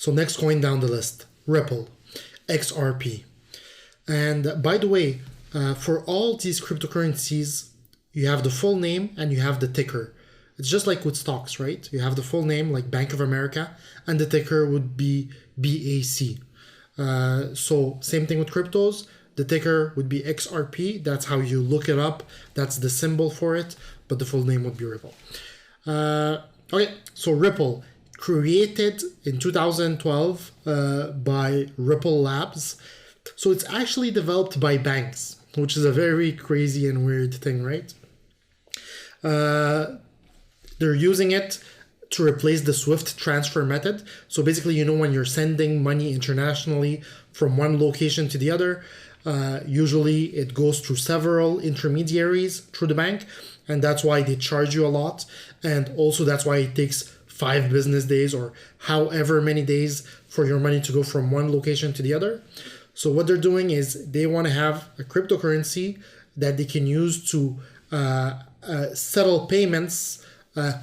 So next coin down the list, Ripple XRP. And by the way, for all these cryptocurrencies, you have the full name and you have the ticker. It's just like with stocks, right? You have the full name like Bank of America and the ticker would be BAC. So same thing with cryptos. The ticker would be XRP. That's how you look it up. That's the symbol for it, but the full name would be Ripple. Okay, so Ripple, created in 2012 by Ripple Labs. So it's actually developed by banks, which is a very crazy and weird thing, right? They're using it to replace the SWIFT transfer method. So basically, when you're sending money internationally from one location to the other, usually it goes through several intermediaries through the bank, and that's why they charge you a lot. And also that's why it takes 5 business days or however many days for your money to go from one location to the other. So what they're doing is they want to have a cryptocurrency that they can use to settle payments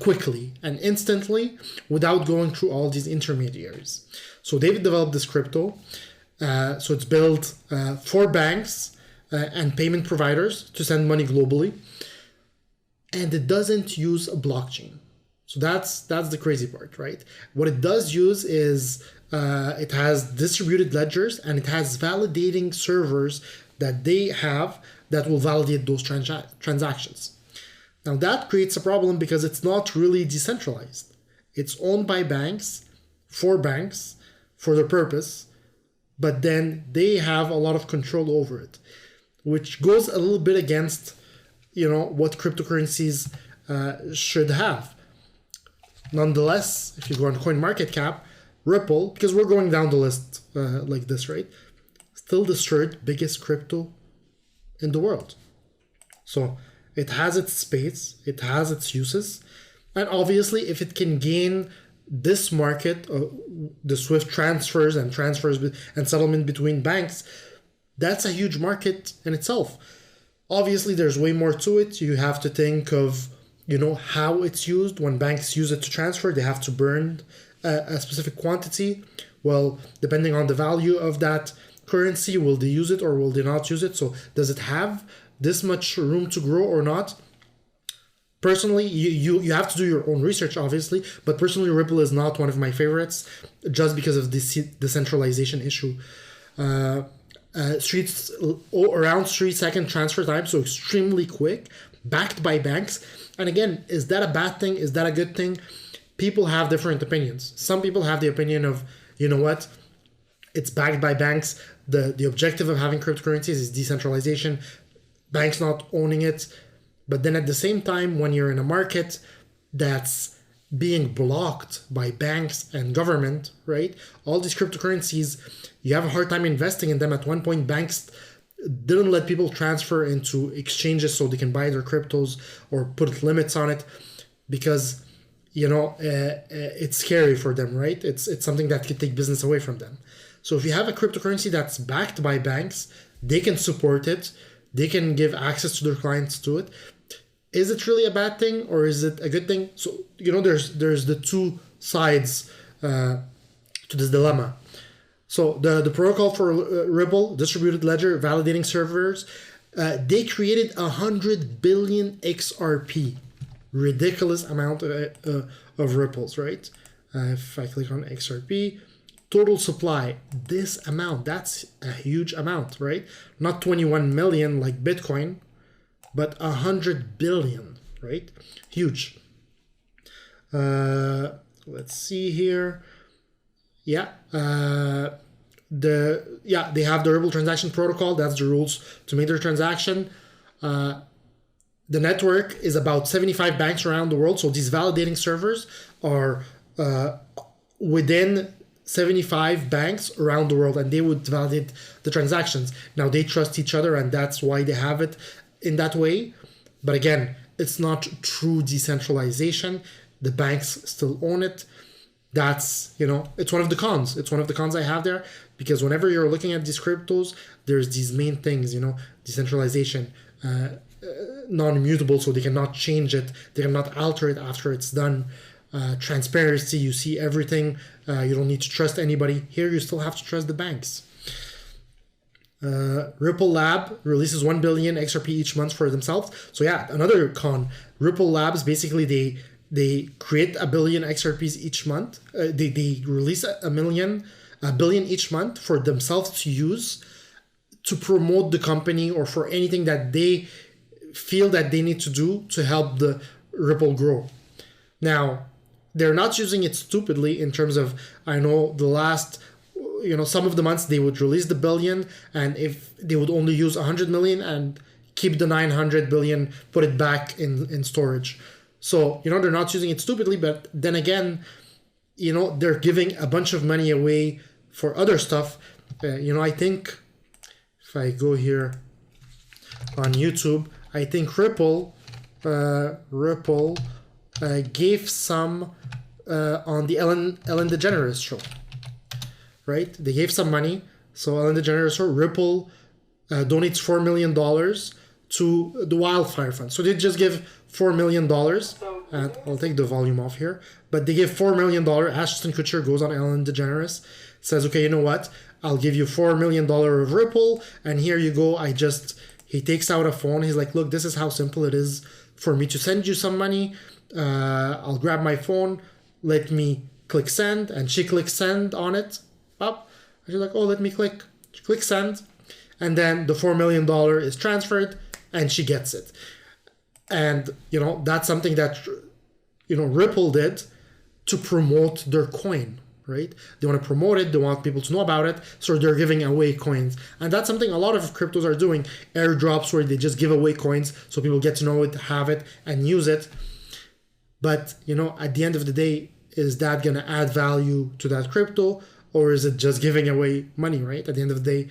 quickly and instantly without going through all these intermediaries. So they've developed this crypto. So it's built for banks and payment providers to send money globally. And it doesn't use a blockchain. So that's the crazy part, right? What it does use is it has distributed ledgers and it has validating servers that they have that will validate those transactions. Now that creates a problem because it's not really decentralized. It's owned by banks for their purpose, but then they have a lot of control over it, which goes a little bit against, what cryptocurrencies should have. Nonetheless, if you go on CoinMarketCap, Ripple, because we're going down the list like this, right? Still the third biggest crypto in the world. So it has its space, it has its uses, and obviously if it can gain this market, the SWIFT transfers and settlement between banks, that's a huge market in itself. Obviously there's way more to it. You have to think of how it's used. When banks use it to transfer, they have to burn a specific quantity. Well, depending on the value of that currency, will they use it or will they not use it? So does it have this much room to grow or not? Personally, you have to do your own research, obviously, but personally, Ripple is not one of my favorites just because of this decentralization issue. Around 3-second transfer time, so extremely quick, backed by banks. And again, is that a bad thing? Is that a good thing? People have different opinions. Some people have the opinion of, it's backed by banks. The objective of having cryptocurrencies is decentralization, banks not owning it. But then at the same time, when you're in a market that's being blocked by banks and government, right? All these cryptocurrencies, you have a hard time investing in them. At one point, banks didn't let people transfer into exchanges so they can buy their cryptos or put limits on it because, it's scary for them, right? It's something that could take business away from them. So if you have a cryptocurrency that's backed by banks, they can support it. They can give access to their clients to it. Is it really a bad thing or is it a good thing? So, there's the two sides to this dilemma. So the protocol for Ripple, distributed ledger, validating servers, they created 100 billion XRP. Ridiculous amount of Ripples, right? If I click on XRP, total supply, this amount, that's a huge amount, right? Not 21 million like Bitcoin, but 100 billion, right? Huge. Let's see here. They have the Ripple transaction protocol. That's the rules to make their transaction. The network is about 75 banks around the world. So these validating servers are within 75 banks around the world, and they would validate the transactions. Now they trust each other, and that's why they have it in that way. But again, it's not true decentralization. The banks still own it. That's, it's one of the cons. It's one of the cons I have there, because whenever you're looking at these cryptos, there's these main things, decentralization, non-immutable, so they cannot change it. They cannot alter it after it's done. transparency. You see everything. You don't need to trust anybody. Here, you still have to trust the banks. Ripple Lab releases 1 billion XRP each month for themselves. So yeah, another con. Ripple Labs, basically they create 1 billion XRPs each month. They release a billion each month for themselves to use to promote the company or for anything that they feel that they need to do to help the Ripple grow. Now, they're not using it stupidly in terms of, I know the last, some of the months they would release the billion, and if they would only use 100 million and keep the 900 billion, put it back in storage. So, they're not using it stupidly, but then again, they're giving a bunch of money away for other stuff. I think if I go here on YouTube, I think Ripple gave some on the Ellen DeGeneres show, right? They gave some money. So Ellen DeGeneres show, Ripple donates $4 million to the wildfire fund. So they just give $4 million. And I'll take the volume off here. But they give $4 million. Ashton Kutcher goes on Ellen DeGeneres, says, okay, you know what? I'll give you $4 million of Ripple. And here you go. He takes out a phone. He's like, look, this is how simple it is for me to send you some money. I'll grab my phone. Let me click send. And she clicks send on it. Up. And she's like, oh, let me click. She clicks send. And then the $4 million is transferred and she gets it. And, that's something that, Ripple did to promote their coin, right? They want to promote it. They want people to know about it. So they're giving away coins. And that's something a lot of cryptos are doing. Airdrops where they just give away coins so people get to know it, have it, and use it. But, at the end of the day, is that going to add value to that crypto? Or is it just giving away money, right? At the end of the day,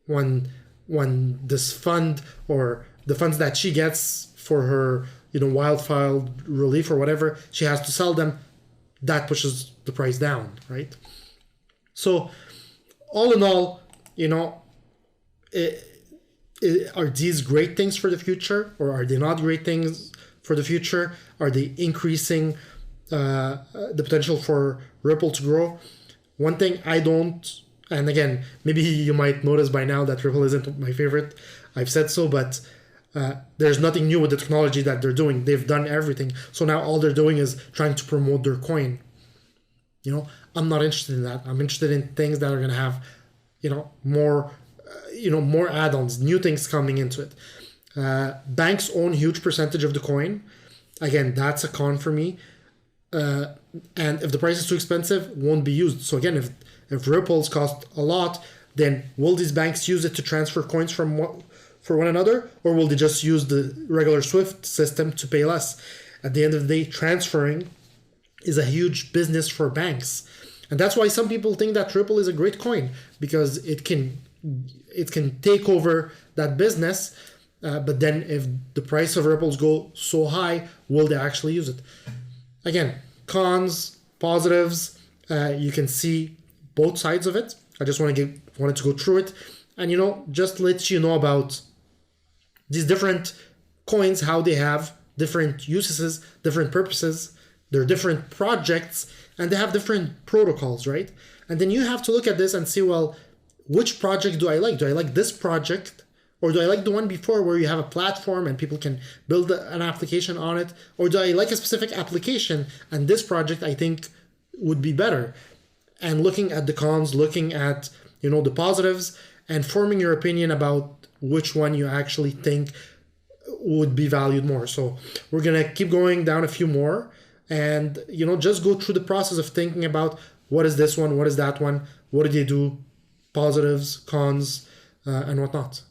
when this fund or the funds that she gets for her, wildfire relief or whatever, she has to sell them, that pushes the price down, right? So all in all, are these great things for the future, or are they not great things for the future? Are they increasing the potential for Ripple to grow? One thing I don't, and again, maybe you might notice by now that Ripple isn't my favorite. I've said so, but there's nothing new with the technology that they're doing. They've done everything. So now all they're doing is trying to promote their coin. I'm not interested in that. I'm interested in things that are going to have, more add-ons, new things coming into it. Banks own huge percentage of the coin. Again, that's a con for me. And if the price is too expensive, won't be used. So again, if Ripples cost a lot, then will these banks use it to transfer coins for one another, or will they just use the regular SWIFT system to pay less? At the end of the day, transferring is a huge business for banks. And that's why some people think that Ripple is a great coin, because it can take over that business. But then if the price of Ripples go so high, will they actually use it? Again, cons, positives, you can see both sides of it. I just wanted to go through it and, just let you know about these different coins, how they have different uses, different purposes, they're different projects, and they have different protocols, right? And then you have to look at this and see, well, which project do I like? Do I like this project? Or do I like the one before where you have a platform and people can build an application on it? Or do I like a specific application and this project I think would be better? And looking at the cons, looking at, the positives, and forming your opinion about which one you actually think would be valued more. So we're going to keep going down a few more and, just go through the process of thinking about what is this one, what is that one, what do they do, positives, cons, and whatnot.